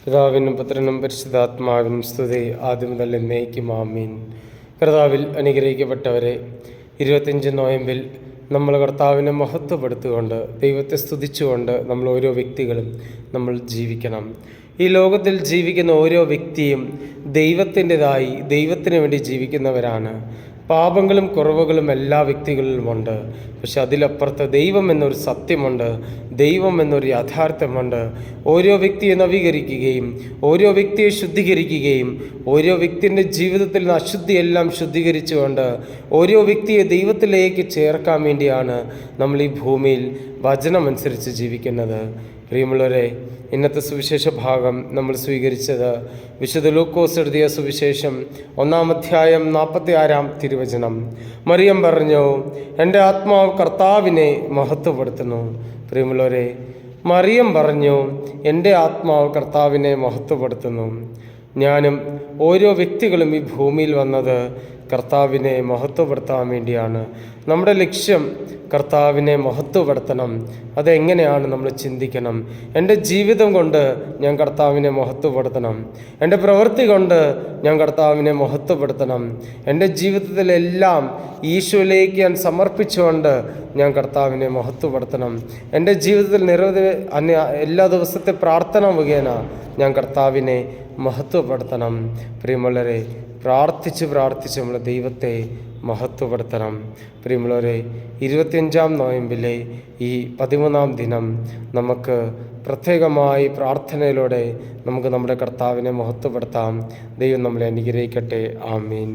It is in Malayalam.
പിതാവിനും പുത്രനും പരിശുദ്ധാത്മാവിനും സ്തുതി, ആദ്യം മുതൽ എന്നേക്കും ആമീൻ. കർത്താവിൽ അനുഗ്രഹിക്കപ്പെട്ടവരെ, 25 നോയമ്പിൽ നമ്മൾ കർത്താവിനെ മഹത്വപ്പെടുത്തുകൊണ്ട്, ദൈവത്തെ സ്തുതിച്ചുകൊണ്ട് നമ്മൾ ഓരോ വ്യക്തികളും നമ്മൾ ജീവിക്കണം. ഈ ലോകത്തിൽ ജീവിക്കുന്ന ഓരോ വ്യക്തിയും ദൈവത്തിൻ്റെതായി ദൈവത്തിന് വേണ്ടി ജീവിക്കുന്നവരാണ്. പാപങ്ങളും കുറവുകളും എല്ലാ വ്യക്തികളിലുമുണ്ട്. പക്ഷെ അതിലപ്പുറത്ത് ദൈവം എന്നൊരു സത്യമുണ്ട്, ദൈവം എന്നൊരു യാഥാർത്ഥ്യമുണ്ട്. ഓരോ വ്യക്തിയെ നവീകരിക്കുകയും ഓരോ വ്യക്തിയെ ശുദ്ധീകരിക്കുകയും ഓരോ വ്യക്തിൻ്റെ ജീവിതത്തിൽ നിന്ന് അശുദ്ധിയെല്ലാം ശുദ്ധീകരിച്ചുകൊണ്ട് ഓരോ വ്യക്തിയെ ദൈവത്തിലേക്ക് ചേർക്കാൻ വേണ്ടിയാണ് നമ്മൾ ഈ ഭൂമിയിൽ വചനമനുസരിച്ച് ജീവിക്കുന്നത്. പ്രിയമുള്ളവരെ, ഇന്നത്തെ സുവിശേഷ ഭാഗം നമ്മൾ സ്വീകരിച്ചത് വിശുദ്ധ ലൂക്കോസ് എഴുതിയ സുവിശേഷം 1-ാം അധ്യായം 46-ാം തിരുവചനം. മറിയം പറഞ്ഞു, എൻ്റെ ആത്മാവ് കർത്താവിനെ മഹത്വപ്പെടുത്തുന്നു. പ്രിയമുള്ളവരെ, മറിയം പറഞ്ഞു, എൻ്റെ ആത്മാവ് കർത്താവിനെ മഹത്വപ്പെടുത്തുന്നു. ഞാനും ഓരോ വ്യക്തികളും ഈ ഭൂമിയിൽ വന്നത് കർത്താവിനെ മഹത്വപ്പെടുത്താൻ വേണ്ടിയാണ്. നമ്മുടെ ലക്ഷ്യം കർത്താവിനെ മഹത്വപ്പെടുത്തണം. അതെങ്ങനെയാണ് നമ്മൾ ചിന്തിക്കണം. എൻ്റെ ജീവിതം കൊണ്ട് ഞാൻ കർത്താവിനെ മഹത്വപ്പെടുത്തണം, എൻ്റെ പ്രവൃത്തി കൊണ്ട് ഞാൻ കർത്താവിനെ മഹത്വപ്പെടുത്തണം, എൻ്റെ ജീവിതത്തിലെല്ലാം ഈശോയിലേക്ക് ഞാൻ സമർപ്പിച്ചുകൊണ്ട് ഞാൻ കർത്താവിനെ മഹത്വപ്പെടുത്തണം. എൻ്റെ ജീവിതത്തിൽ നിരവധി എല്ലാ ദിവസത്തെ പ്രാർത്ഥന മുഖേന ഞാൻ കർത്താവിനെ മഹത്വപ്പെടുത്തണം. പ്രിയമുള്ളവരെ, പ്രാർത്ഥിച്ച് നമ്മൾ ദൈവത്തെ മഹത്വപ്പെടുത്തണം. പ്രിയമുള്ളവരെ, 25-ാം നോയമ്പിലെ ഈ 13-ാം ദിനം നമുക്ക് പ്രത്യേകമായി പ്രാർത്ഥനയിലൂടെ നമുക്ക് നമ്മുടെ കർത്താവിനെ മഹത്വപ്പെടുത്താം. ദൈവം നമ്മളെ അനുഗ്രഹിക്കട്ടെ. ആമീൻ.